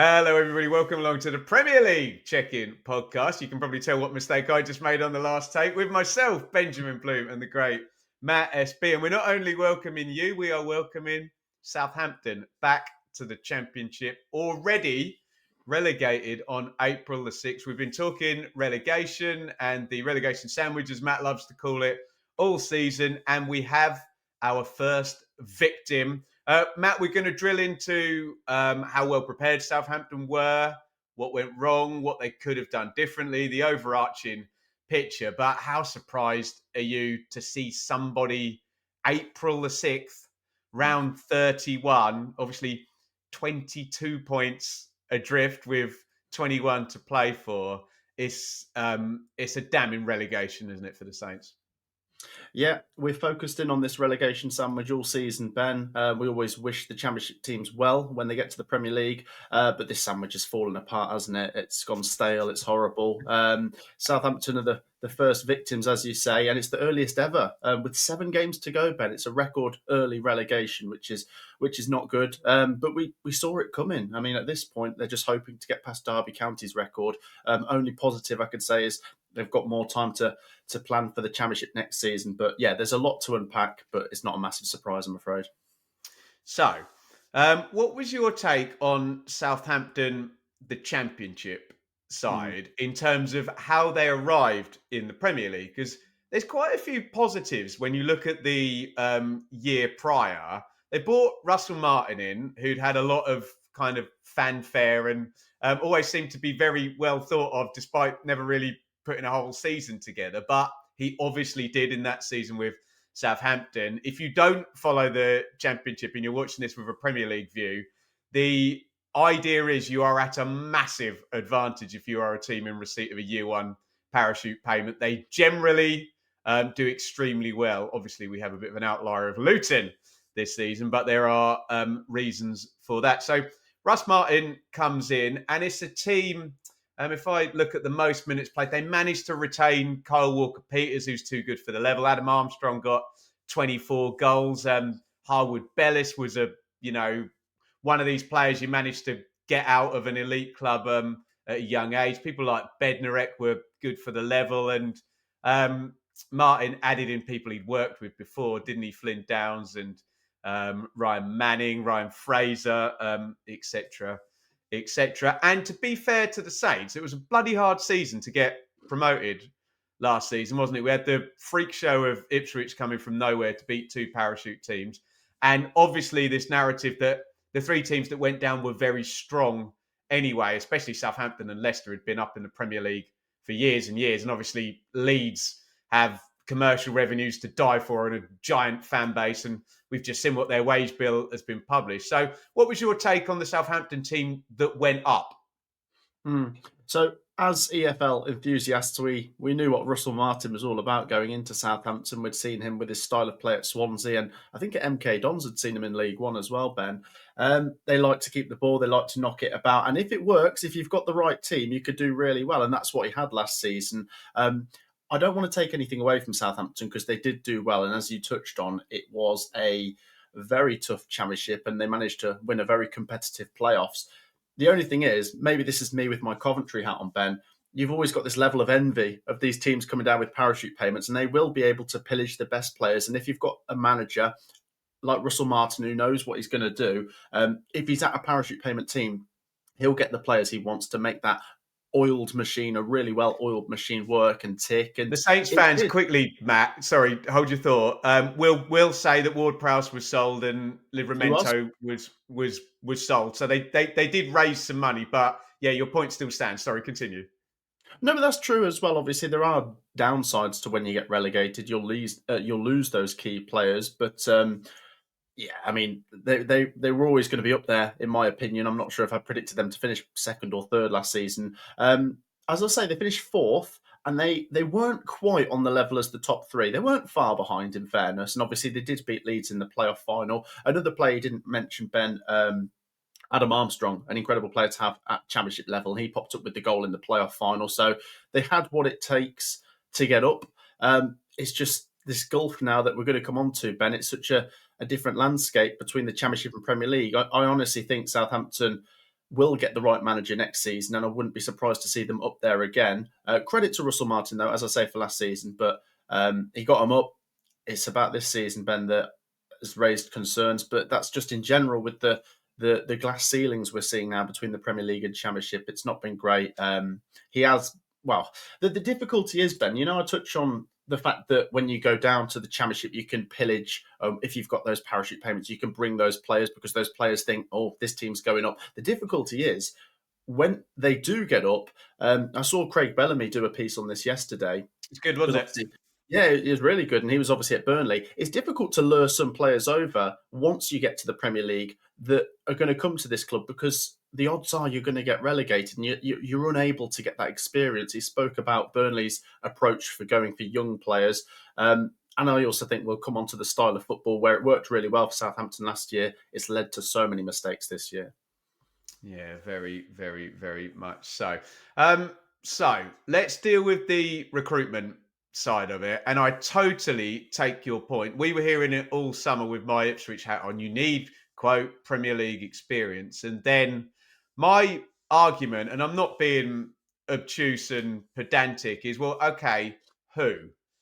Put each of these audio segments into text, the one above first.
Hello, everybody. Welcome along to the Premier League check-in podcast. You can probably tell what mistake I just made on the last take with myself, Benjamin Bloom, and the great Matt SB. And we're not only welcoming you, we are welcoming Southampton back to the Championship, already relegated on April the 6th. We've been talking relegation and the relegation sandwich, as Matt loves to call it, all season. And we have our first victim. Matt, we're going to drill into how well prepared Southampton were, what went wrong, what they could have done differently, the overarching picture. But how surprised are you to see somebody April the 6th, round 31, obviously 22 points adrift with 21 to play for? It's a damning relegation, isn't it, for the Saints? Yeah, we're focused in on this relegation sandwich all season, Ben. We always wish the Championship teams well when they get to the Premier League, but this sandwich has fallen apart, hasn't it? It's gone stale. It's horrible. Southampton are the first victims, as you say, and it's the earliest ever with 7 games to go, Ben. It's a record early relegation, which is not good. But we saw it coming. I mean, at this point, they're just hoping to get past Derby County's record. Only positive I could say is they've got more time to plan for the Championship next season. But yeah, there's a lot to unpack, but it's not a massive surprise, I'm afraid. So, what was your take on Southampton, the Championship side, in terms of how they arrived in the Premier League? Because there's quite a few positives when you look at the year prior. They brought Russell Martin in, who'd had a lot of kind of fanfare and always seemed to be very well thought of, despite never really putting a whole season together. But he obviously did in that season with Southampton. If you don't follow the Championship and you're watching this with a Premier League view, the idea is you are at a massive advantage if you are a team in receipt of a year one parachute payment. They generally do extremely well. Obviously, we have a bit of an outlier of Luton this season, but there are reasons for that. So Russ Martin comes in, and it's a team. If I look at the most minutes played, they managed to retain Kyle Walker-Peters, who's too good for the level. Adam Armstrong got 24 goals. Harwood Bellis was one of these players you managed to get out of an elite club at a young age. People like Bednarek were good for the level, and Martin added in people he'd worked with before, didn't he? Flynn Downs and Ryan Manning, Ryan Fraser, etc. etc. And to be fair to the Saints, it was a bloody hard season to get promoted last season, wasn't it? We had the freak show of Ipswich coming from nowhere to beat 2 parachute teams. And obviously this narrative that the 3 teams that went down were very strong anyway, especially Southampton and Leicester had been up in the Premier League for years and years. And obviously Leeds have commercial revenues to die for and a giant fan base. And we've just seen what their wage bill has been published. So what was your take on the Southampton team that went up? So, as EFL enthusiasts, we knew what Russell Martin was all about going into Southampton. We'd seen him with his style of play at Swansea, and I think at MK Dons had seen him in League One as well, Ben. They like to keep the ball, they like to knock it about. And if it works, if you've got the right team, you could do really well. And that's what he had last season. I don't want to take anything away from Southampton because they did do well. And as you touched on, it was a very tough Championship and they managed to win a very competitive playoffs. The only thing is, maybe this is me with my Coventry hat on, Ben. You've always got this level of envy of these teams coming down with parachute payments, and they will be able to pillage the best players. And if you've got a manager like Russell Martin who knows what he's going to do, if he's at a parachute payment team, he'll get the players he wants to make that oiled machine, a really well-oiled machine, work and tick. And the Saints fans quickly, Matt. Sorry, hold your thought. Will say that Ward-Prowse was sold and Livramento was sold. So they did raise some money, but yeah, your point still stands. Sorry, continue. No, but that's true as well. Obviously, there are downsides to when you get relegated. You'll lose those key players, but yeah, I mean, they were always going to be up there, in my opinion. I'm not sure if I predicted them to finish 2nd or 3rd last season. As I say, they finished 4th, and they weren't quite on the level as the top 3. They weren't far behind, in fairness. And obviously, they did beat Leeds in the playoff final. Another player you didn't mention, Ben, Adam Armstrong, an incredible player to have at Championship level. He popped up with the goal in the playoff final. So they had what it takes to get up. It's just this gulf now that we're going to come on to, Ben. It's such a different landscape between the Championship and Premier League. I honestly think Southampton will get the right manager next season, and I wouldn't be surprised to see them up there again. Credit to Russell Martin, though, as I say, for last season, but he got them up. It's about this season, Ben, that has raised concerns, but that's just in general with the glass ceilings we're seeing now between the Premier League and Championship. It's not been great. He has, well, the difficulty is, Ben, I touch on the fact that when you go down to the Championship, you can pillage. If you've got those parachute payments, you can bring those players because those players think, oh, this team's going up. The difficulty is when they do get up. I saw Craig Bellamy do a piece on this yesterday It's good, because wasn't it? obviously, yeah, it was really good, and he was obviously at Burnley. It's difficult to lure some players over once you get to the Premier League that are going to come to this club because the odds are you're going to get relegated, and you're unable to get that experience. He spoke about Burnley's approach for going for young players. And I also think we'll come on to the style of football where it worked really well for Southampton last year. It's led to so many mistakes this year. Yeah, very, very, very much so. So let's deal with the recruitment side of it. And I totally take your point. We were hearing it all summer with my Ipswich hat on. You need, quote, Premier League experience. And then my argument, and I'm not being obtuse and pedantic, is well, okay, who?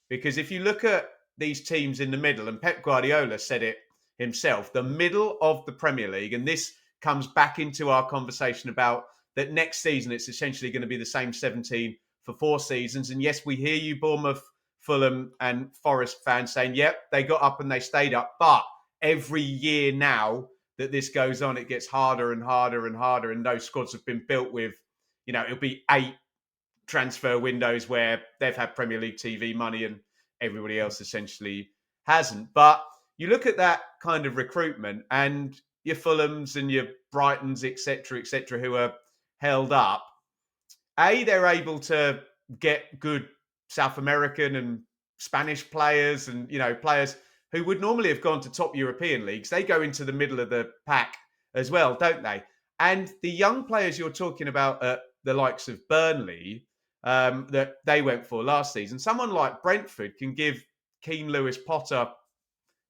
Because if you look at these teams in the middle, and Pep Guardiola said it himself, the middle of the Premier League, and this comes back into our conversation about that next season it's essentially going to be the same 17 for 4 seasons. And yes, we hear you, Bournemouth, Fulham, and Forest fans saying, yep, they got up and they stayed up. But every year now that this goes on, it gets harder and harder and harder. And those squads have been built with, it'll be 8 transfer windows where they've had Premier League TV money and everybody else essentially hasn't. But you look at that kind of recruitment and your Fulhams and your Brightons, et cetera, who are held up. They're able to get good South American and Spanish players and, players who would normally have gone to top European leagues. They go into the middle of the pack as well, don't they? And the young players you're talking about at the likes of Burnley, that they went for last season, someone like Brentford can give Keane Lewis Potter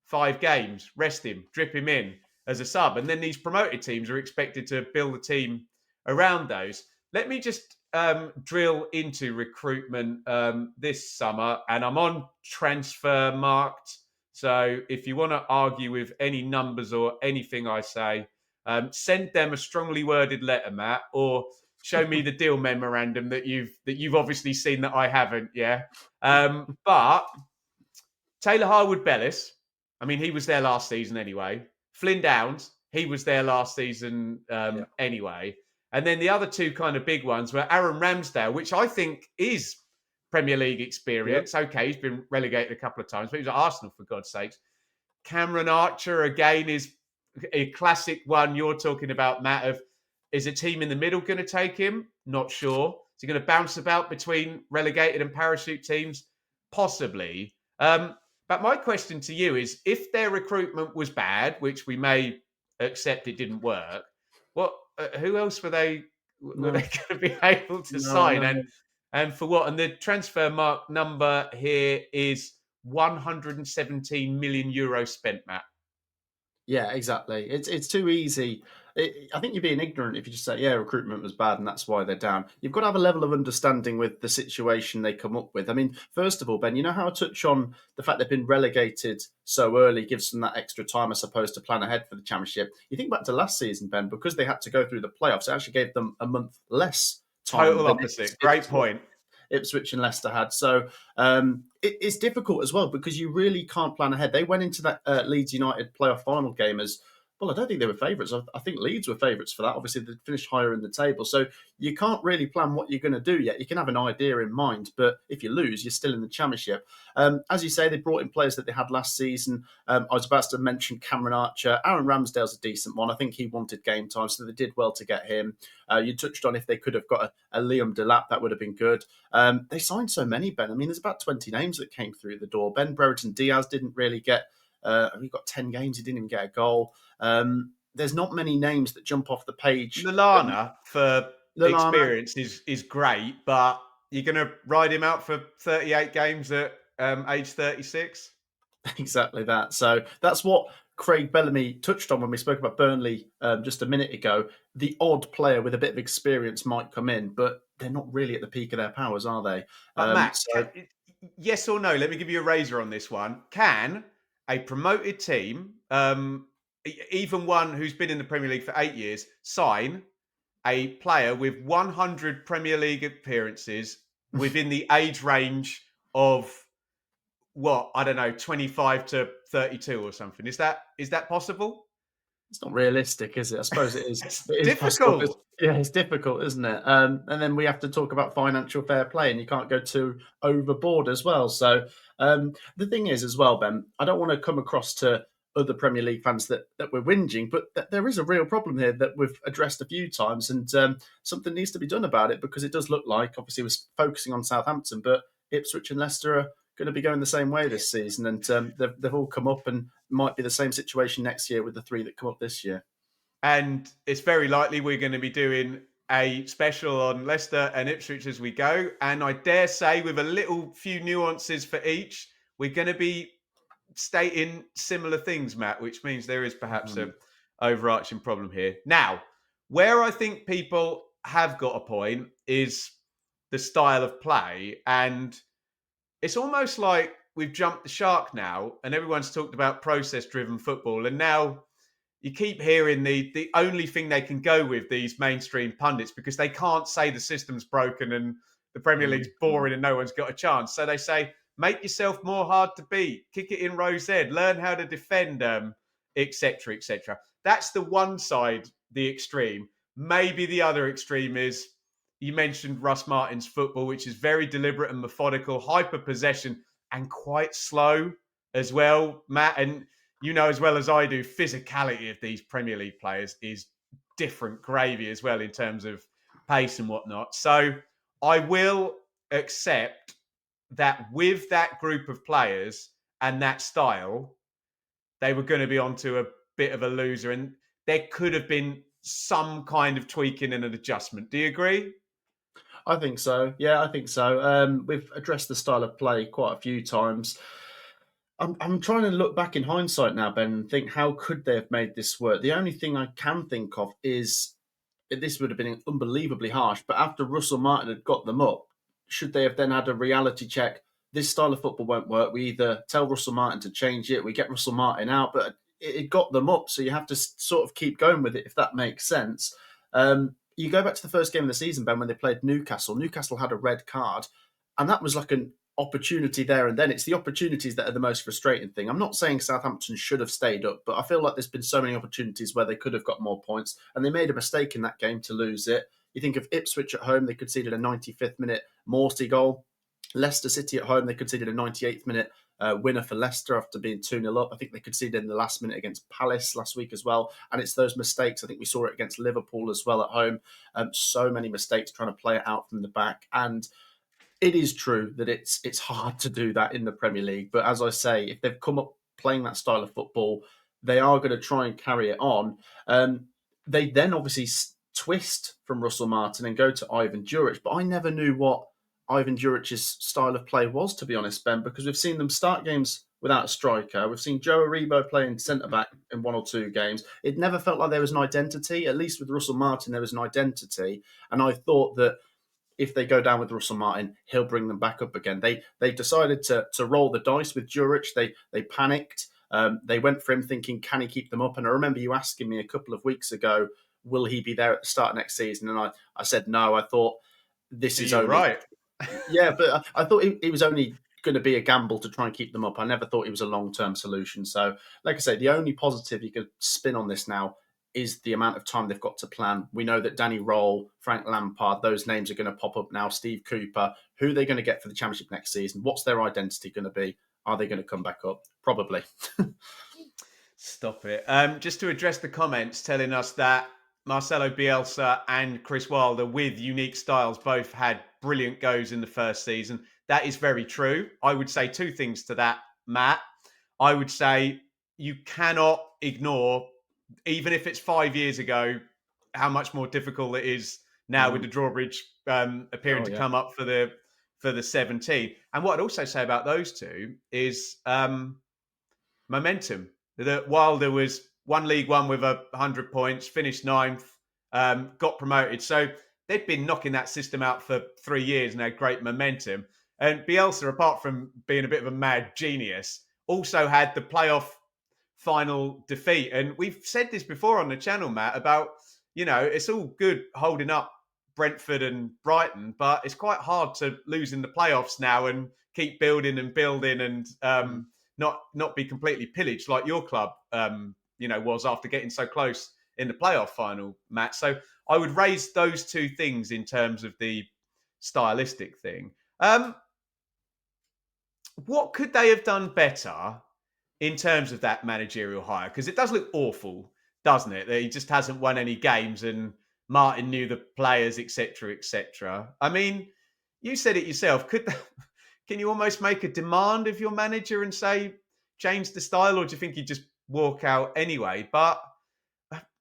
5 games, rest him, drip him in as a sub. And then these promoted teams are expected to build a team around those. Let me just drill into recruitment this summer. And I'm on transfer marked. So if you want to argue with any numbers or anything I say, send them a strongly worded letter, Matt, or show me the deal memorandum that you've obviously seen that I haven't. Yeah, but Taylor Harwood-Bellis, I mean, he was there last season anyway. Flynn Downs, he was there last season Yeah. anyway. And then the other two kind of big ones were Aaron Ramsdale, which I think is Premier League experience. Yep. Okay, he's been relegated a couple of times, but he was at Arsenal, for God's sakes. Cameron Archer, again, is a classic one you're talking about, Matt, of is a team in the middle going to take him? Not sure. Is he going to bounce about between relegated and parachute teams? Possibly. But my question to you is, if their recruitment was bad, which we may accept it didn't work, who else were they No, going to be able to no, I sign, know. and for what? And the transfer mark number here is 117 million euros spent, Matt. Yeah, exactly. It's too easy. I think you're being ignorant if you just say, yeah, recruitment was bad and that's why they're down. You've got to have a level of understanding with the situation they come up with. I mean, first of all, Ben, you know how I touch on the fact they've been relegated so early gives them that extra time, I suppose, to plan ahead for the Championship. You think back to last season, Ben, because they had to go through the playoffs, it actually gave them a month less time Total than opposite. Great point. Ipswich and Leicester had. So it's difficult as well because you really can't plan ahead. They went into that Leeds United playoff final game as well. I don't think they were favourites. I think Leeds were favourites for that. Obviously, they finished higher in the table. So you can't really plan what you're going to do yet. You can have an idea in mind, but if you lose, you're still in the Championship. As you say, they brought in players that they had last season. I was about to mention Cameron Archer. Aaron Ramsdale's a decent one. I think he wanted game time, so they did well to get him. You touched on if they could have got a Liam Delap, that would have been good. They signed so many, Ben. I mean, there's about 20 names that came through the door. Ben Brereton Diaz didn't really get. He got 10 games. He didn't even get a goal. There's not many names that jump off the page. Lallana for Lallana, experience is great, but you're going to ride him out for 38 games at age 36? exactly that. So that's what Craig Bellamy touched on when we spoke about Burnley just a minute ago, the odd player with a bit of experience might come in, but they're not really at the peak of their powers, are they? But Matt, So yes or no? Let me give you a razor on this one. Can a promoted team, even one who's been in the Premier League for 8 years, sign a player with 100 Premier League appearances within the age range of what, I don't know, 25 to 32 or something? Is that possible? it's not realistic, is it? I suppose it is. It's It is possible. difficult. Yeah, it's difficult, isn't it? And then we have to talk about financial fair play, and you can't go too overboard as well. So the thing is, as well, Ben, I don't want to come across to other Premier League fans that we're whinging, but there is a real problem here that we've addressed a few times, and something needs to be done about it because it does look like, obviously, we're focusing on Southampton, but Ipswich and Leicester are going to be going the same way this season, and they've all come up, and might be the same situation next year with the three that come up this year. And it's very likely we're going to be doing a special on Leicester and Ipswich as we go. And I dare say, with a little few nuances for each, we're going to be stating similar things, Matt, which means there is perhaps a Mhm. overarching problem here. Now, where I think people have got a point is the style of play. And it's almost like we've jumped the shark now, and everyone's talked about process driven football. And now you keep hearing the only thing they can go with, these mainstream pundits, because they can't say the system's broken and the Premier League's Mhm. boring and no one's got a chance. So they say, make yourself more hard to beat, kick it in row Z, learn how to defend, etc., etc. That's the one side, the extreme. Maybe the other extreme is, you mentioned Russ Martin's football, which is very deliberate and methodical, hyper possession, and quite slow as well, Matt. And you know as well as I do, physicality of these Premier League players is different gravy as well in terms of pace and whatnot. So I will accept that with that group of players and that style, they were going to be onto a bit of a loser, and there could have been some kind of tweaking and an adjustment. Do you agree? I think so. Yeah, I think so. We've addressed the style of play quite a few times. I'm trying to look back in hindsight now, Ben, and think how could they have made this work. The only thing I can think of is this would have been unbelievably harsh, but after Russell Martin had got them up, should they have then had a reality check? This style of football won't work. We either tell Russell Martin to change it, we get Russell Martin out, but it got them up, so you have to sort of keep going with it, if that makes sense. You go back to the first game of the season, Ben, when they played Newcastle. Newcastle had a red card, and that was like an opportunity there and then. It's the opportunities that are the most frustrating thing. I'm not saying Southampton should have stayed up, but I feel like there's been so many opportunities where they could have got more points, and they made a mistake in that game to lose it. You think of Ipswich at home, they conceded a 95th minute Morsey goal. Leicester City at home, they conceded a 98th minute winner for Leicester after being 2-0 up. I think they conceded in the last minute against Palace last week as well. And it's those mistakes. I think we saw it against Liverpool as well at home. So many mistakes trying to play it out from the back. And it is true that it's hard to do that in the Premier League. But as I say, if they've come up playing that style of football, they are going to try and carry it on. They then obviously twist from Russell Martin and go to Ivan Djuric. But I never knew what Ivan Djuric's style of play was, to be honest, Ben, because we've seen them start games without a striker. We've seen Joe Aribo playing centre back in one or two games. It never felt like there was an identity. At least with Russell Martin, there was an identity. And I thought that if they go down with Russell Martin, he'll bring them back up again. They decided to roll the dice with Juric. They panicked. They went for him thinking, can he keep them up? And I remember you asking me a couple of weeks ago, will he be there at the start of next season? And I said no. I thought this is You're only right. yeah, but I thought it was only going to be a gamble to try and keep them up. I never thought it was a long term solution. So, like I say, the only positive you could spin on this now is the amount of time they've got to plan. We know that Danny Roll, Frank Lampard, those names are going to pop up now. Steve Cooper, who are they going to get for the Championship next season? What's their identity going to be? Are they going to come back up? Probably. Stop it. Just to address the comments telling us that Marcelo Bielsa and Chris Wilder, with unique styles, both had brilliant goes in the first season. That is very true. I would say two things to that, Matt. I would say you cannot ignore, even if it's 5 years ago, how much more difficult it is now with Mm. the drawbridge appearing Oh, to yeah. come up for the 17. And what I'd also say about those two is momentum. that Wilder was won League One with 100 points, finished ninth, got promoted. So they'd been knocking that system out for 3 years and had great momentum. And Bielsa, apart from being a bit of a mad genius, also had the playoff final defeat. And we've said this before on the channel, Matt, about, it's all good holding up Brentford and Brighton, but it's quite hard to lose in the playoffs now and keep building and building and Mm. not be completely pillaged like your club, was after getting so close in the playoff final, Matt. So I would raise those two things in terms of the stylistic thing. What could they have done better in terms of that managerial hire? Because it does look awful, doesn't it? That he just hasn't won any games and Martin knew the players, etc., etc. I mean, you said it yourself. Can you almost make a demand of your manager and say change the style, or do you think he'd just walk out anyway? But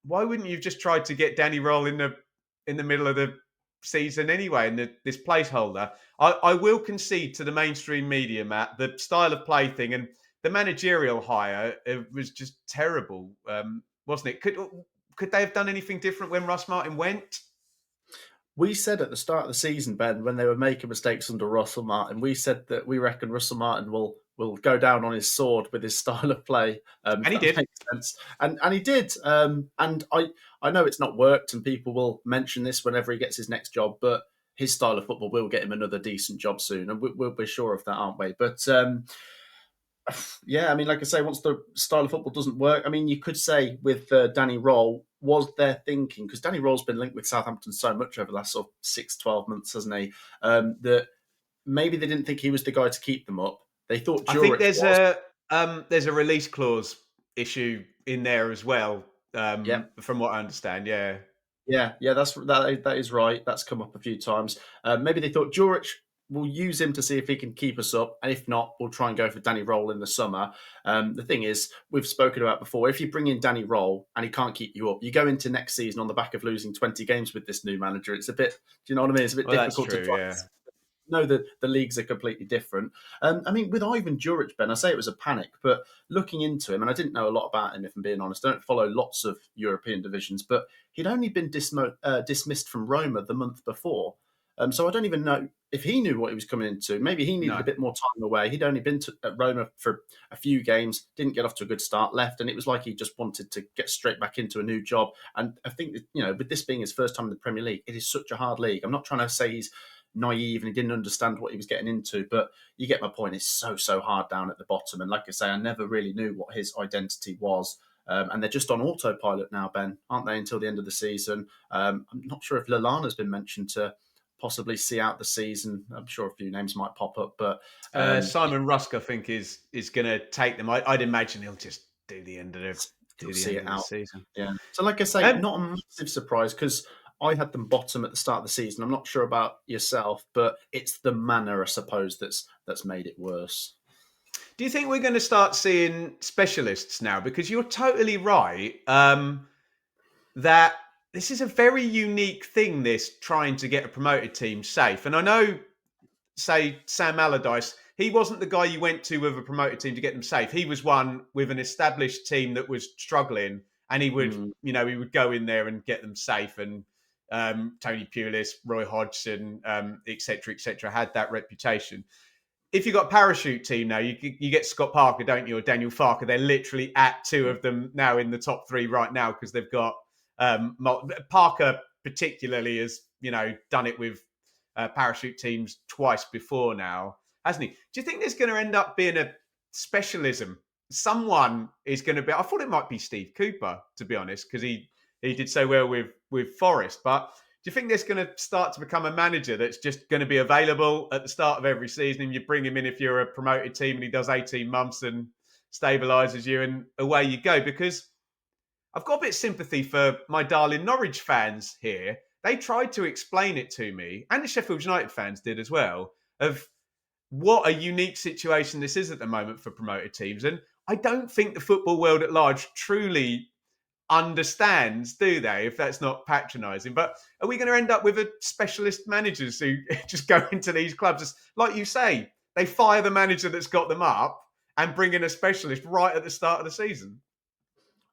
why wouldn't you have just tried to get Danny Roll in the middle of the season anyway, and this placeholder? I will concede to the mainstream media, Matt, the style of play thing and the managerial hire, it was just terrible, wasn't it? Could they have done anything different when Russ Martin went? We said at the start of the season, Ben, when they were making mistakes under Russell Martin, we said that we reckon Russell Martin will go down on his sword with his style of play, if And he that did. makes sense. And he did. And I know it's not worked, and people will mention this whenever he gets his next job, but his style of football will get him another decent job soon, and we'll be sure of that, aren't we? But yeah, I mean, like I say, once the style of football doesn't work, I mean, you could say with Danny Roll, was their thinking, because Danny Roll's been linked with Southampton so much over the last sort of 6, 12 months, hasn't he? That maybe they didn't think he was the guy to keep them up. They thought I think Jurich was. there's a release clause issue in there as well, Yeah, from what I understand. Yeah. yeah. That is right. That's come up a few times. Maybe they thought Jurich will use him to see if he can keep us up, and if not, we'll try and go for Danny Roll in the summer. The thing is, we've spoken about before. If you bring in Danny Roll and he can't keep you up, you go into next season on the back of losing 20 games with this new manager. It's a bit. Do you know what I mean? It's a bit Well, that's difficult to true. try. Yeah. Know that the leagues are completely different. I mean, with Ivan Juric, Ben, I say it was a panic, but looking into him, and I didn't know a lot about him, if I'm being honest. I don't follow lots of European divisions, but he'd only been dismissed from Roma the month before. So I don't even know if he knew what he was coming into. Maybe he needed a No. bit more time away. He'd only been at Roma for a few games, didn't get off to a good start, left, and it was like he just wanted to get straight back into a new job. And I think, with this being his first time in the Premier League, it is such a hard league. I'm not trying to say he's naive and he didn't understand what he was getting into, but you get my point. It's so hard down at the bottom, and like I say, I never really knew what his identity was. And they're just on autopilot now, Ben, aren't they? Until the end of the season. I'm not sure if Lallana's been mentioned to possibly see out the season. I'm sure a few names might pop up, but Simon Rusk, I think, is going to take them. I'd imagine he'll just do the end of you'll see it the out. season. Yeah. So, like I say, Um, not a massive surprise because I had them bottom at the start of the season. I'm not sure about yourself, but it's the manner, I suppose, that's made it worse. do you think we're going to start seeing specialists now? Because you're totally right, that this is a very unique thing. This trying to get a promoted team safe, and I know, say Sam Allardyce, he wasn't the guy you went to with a promoted team to get them safe. He was one with an established team that was struggling, and Mm. he would go in there and get them safe. And Tony Pulis, Roy Hodgson, etc., had that reputation. If you've got a parachute team now, you get Scott Parker, don't you, or Daniel Farker? They're literally at two of them now in the top three right now because they've got Parker particularly has done it with parachute teams twice before now, hasn't he? Do you think there's going to end up being a specialism? Someone is going to be. I thought it might be Steve Cooper, to be honest, because he did so well with Forest. But do you think there's going to start to become a manager that's just going to be available at the start of every season, and you bring him in if you're a promoted team, and he does 18 months and stabilises you, and away you go? Because I've got a bit of sympathy for my darling Norwich fans here. They tried to explain it to me, and the Sheffield United fans did as well, of what a unique situation this is at the moment for promoted teams. And I don't think the football world at large truly understands, do they? If that's not patronising, but are we going to end up with a specialist managers who just go into these clubs, just, like you say, they fire the manager that's got them up and bring in a specialist right at the start of the season?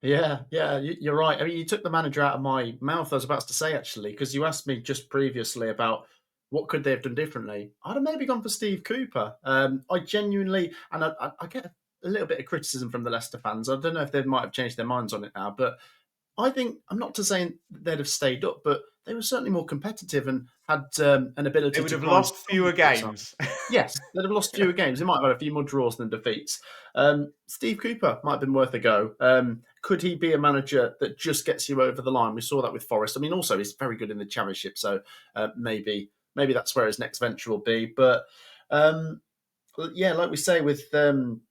Yeah, you're right. I mean, you took the manager out of my mouth. I was about to say actually, because you asked me just previously about what could they have done differently. I'd have maybe gone for Steve Cooper. I genuinely, and I get a little bit of criticism from the Leicester fans. I don't know if they might have changed their minds on it now, but I think I'm not to saying they'd have stayed up, but they were certainly more competitive and had an They ability would to have grind lost some fewer results out. games. Yes, they'd have lost fewer games. They might have had a few more draws than defeats. Steve Cooper might have been worth a go. Could he be a manager that just gets you over the line? We saw that with Forest. I mean, also he's very good in the Championship, so maybe that's where his next venture will be. But um, yeah, like we say with Ivan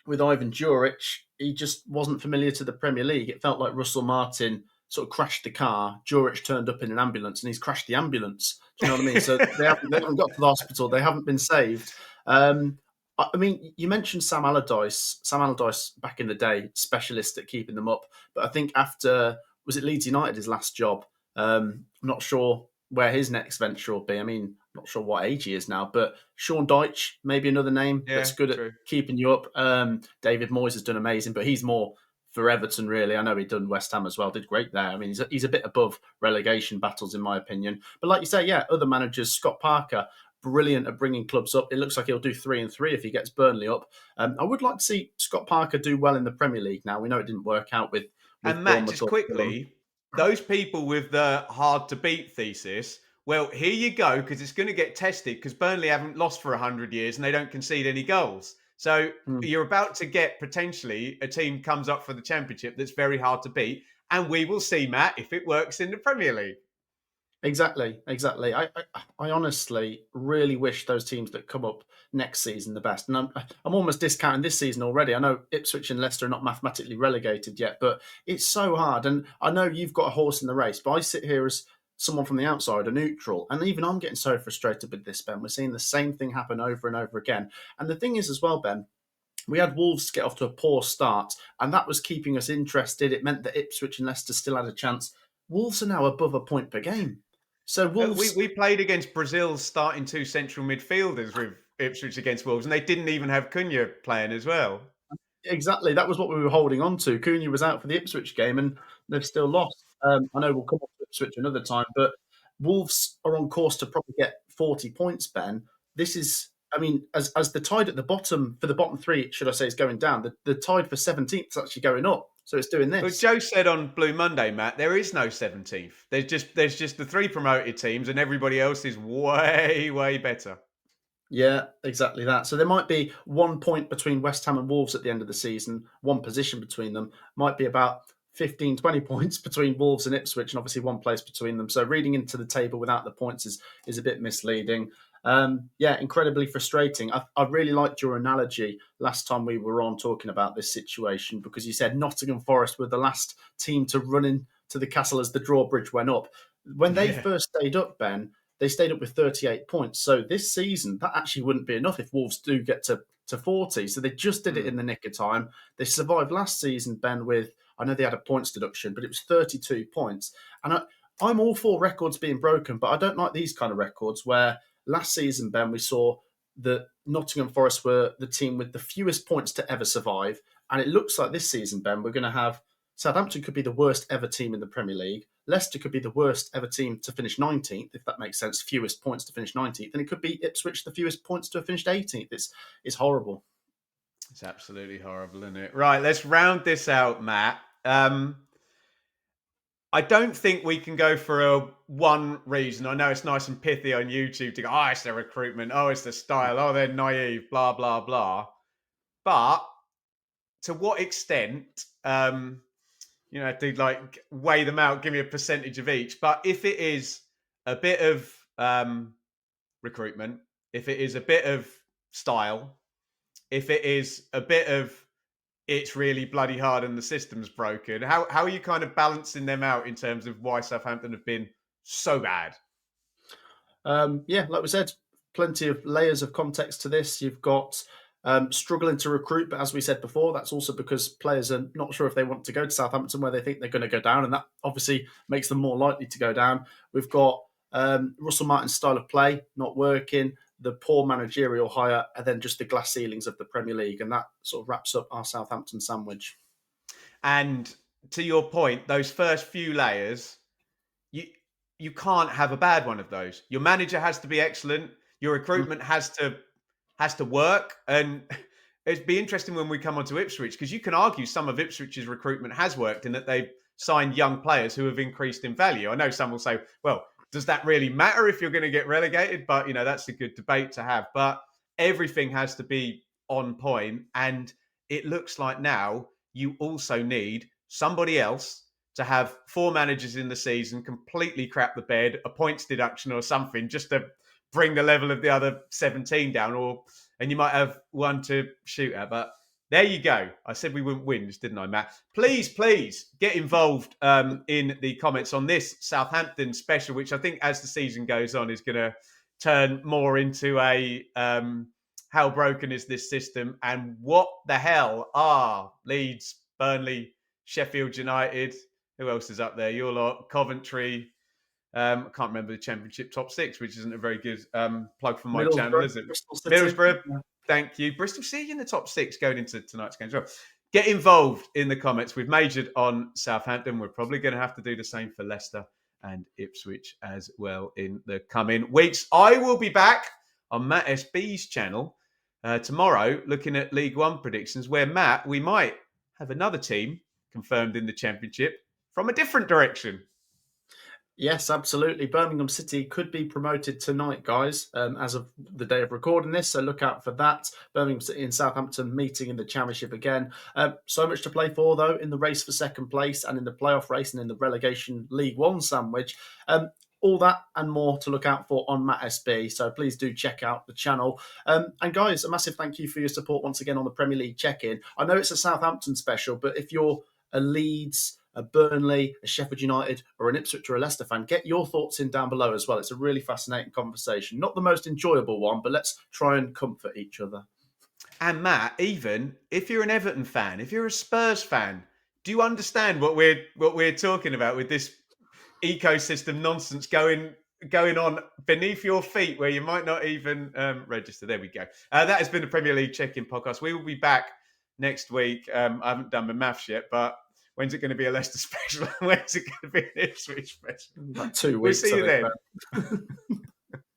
Juric, he just wasn't familiar to the Premier League. It felt like Russell Martin sort of crashed the car. Juric turned up in an ambulance and he's crashed the ambulance. Do you know what I mean? So they haven't got to the hospital. They haven't been saved. I mean, you mentioned Sam Allardyce. Sam Allardyce back in the day, specialist at keeping them up. But I think after, was it Leeds United, his last job? I'm not sure where his next venture will be. I mean, not sure what age he is now, but Sean Dyche, maybe another name that's Yeah, good at true. keeping you up. David Moyes has done amazing, but he's more for Everton, really. I know he done West Ham as well, did great there. I mean, he's a bit above relegation battles, in my opinion. But like you say, yeah, other managers, Scott Parker, brilliant at bringing clubs up. It looks like he'll do 3-3 if he gets Burnley up. I would like to see Scott Parker do well in the Premier League now. We know it didn't work out with And Matt, Bournemouth just or Fulham. quickly, those people with the hard to beat thesis, well, here you go, because it's going to get tested because Burnley haven't lost for 100 years and they don't concede any goals. So Hmm. you're about to get potentially a team comes up for the championship that's very hard to beat. And we will see, Matt, if it works in the Premier League. Exactly, exactly. I honestly really wish those teams that come up next season the best. And I'm almost discounting this season already. I know Ipswich and Leicester are not mathematically relegated yet, but it's so hard. And I know you've got a horse in the race, but I sit here as someone from the outside, a neutral, and even I'm getting so frustrated with this, Ben. We're seeing the same thing happen over and over again. And the thing is, as well, Ben, we had Wolves get off to a poor start, and that was keeping us interested. It meant that Ipswich and Leicester still had a chance. Wolves are now above a point per game. So We, Wolves, we played against Brazil's starting two central midfielders with Ipswich against Wolves, and they didn't even have Cunha playing as well. exactly, that was what we were holding on to. Cunha was out for the Ipswich game, and they've still lost. I know we'll come on to Ipswich another time, but Wolves are on course to probably get 40 points, Ben. This is, I mean, as the tide at the bottom, for the bottom three, should I say, is going down, the tide for 17th is actually going up. So it's doing But this. Joe said on Blue Monday, Matt, there is no 17th. There's just the three promoted teams, and everybody else is way better. Yeah, exactly that. So there might be 1 point between West Ham and Wolves at the end of the season, one position between them. Might be about 15, 20 points between Wolves and Ipswich, and obviously one place between them. So reading into the table without the points is a bit misleading. Yeah, incredibly frustrating. I really liked your analogy last time we were on talking about this situation because you said Nottingham Forest were the last team to run into the castle as the drawbridge went up. When they Yeah. first stayed up, Ben, they stayed up with 38 points. So this season, that actually wouldn't be enough if Wolves do get to 40. So they just did it Mm. in the nick of time. They survived last season, Ben, with, I know they had a points deduction, but it was 32 points. And I'm all for records being broken, but I don't like these kind of records where last season, Ben, we saw that Nottingham Forest were the team with the fewest points to ever survive. And it looks like this season, Ben, we're going to have Southampton could be the worst ever team in the Premier League. Leicester could be the worst ever team to finish 19th, if that makes sense, fewest points to finish 19th. And it could be Ipswich, the fewest points to have finished 18th. It's horrible. It's absolutely horrible, isn't it? Right, let's round this out, Matt. I don't think we can go for a one reason. I know it's nice and pithy on YouTube to go, oh, it's the recruitment, oh, it's the style, oh, they're naive, blah, blah, blah. But to what extent, to like weigh them out, give me a percentage of each. But if it is a bit of recruitment, if it is a bit of style, if it is a bit of it's really bloody hard and the system's broken, how are you kind of balancing them out in terms of why Southampton have been so bad? Yeah, like we said, plenty of layers of context to this. You've got struggling to recruit, but as we said before, that's also because players are not sure if they want to go to Southampton where they think they're going to go down, and that obviously makes them more likely to go down. We've got Russell Martin's style of play not working, the poor managerial hire, and then just the glass ceilings of the Premier League, and that sort of wraps up our Southampton sandwich. And to your point, those first few layers, you you can't have a bad one of those. Your manager has to be excellent. Your Mm. recruitment has to work, and it'd be interesting when we come on to Ipswich because you can argue some of Ipswich's recruitment has worked in that they've signed young players who have increased in value. I know some will say, well, does that really matter if you're going to get relegated? But that's a good debate to have. But everything has to be on point, and it looks like now you also need somebody else to have 4 managers in the season completely crap the bed, a points deduction or something, just to bring the level of the other 17 down, and you might have one to shoot at. But there you go. I said we wouldn't win, didn't I, Matt? Please get involved in the comments on this Southampton special, which I think as the season goes on is going to turn more into a how broken is this system and what the hell are Leeds, Burnley, Sheffield United, who else is up there? Your lot, Coventry. I can't remember the Championship top 6, which isn't a very good plug for my channel, Middlesbrough, is it? Bristol City. Middlesbrough, Yeah. thank you. Bristol City in the top 6 going into tonight's game as well. Get involved in the comments. We've majored on Southampton. We're probably going to have to do the same for Leicester and Ipswich as well in the coming weeks. I will be back on Matt SB's channel tomorrow looking at League One predictions, where, Matt, we might have another team confirmed in the Championship from a different direction. Yes, absolutely. Birmingham City could be promoted tonight, guys, as of the day of recording this. So look out for that. Birmingham City and Southampton meeting in the Championship again. So much to play for, though, in the race for second place and in the playoff race and in the relegation League One sandwich. All that and more to look out for on Matt SB. So please do check out the channel. And guys, a massive thank you for your support once again on the Premier League check-in. I know it's a Southampton special, but if you're a Leeds, a Burnley, a Sheffield United, or an Ipswich or a Leicester fan, get your thoughts in down below as well. It's a really fascinating conversation. Not the most enjoyable one, but let's try and comfort each other. And Matt, even if you're an Everton fan, if you're a Spurs fan, do you understand what we're talking about with this ecosystem nonsense going on beneath your feet where you might not even register? There we go. That has been the Premier League Check-In podcast. We will be back next week. I haven't done my maths yet, but when's it going to be a Leicester special? When's it going to be an Ipswich special? About 2 We'll weeks. see you then.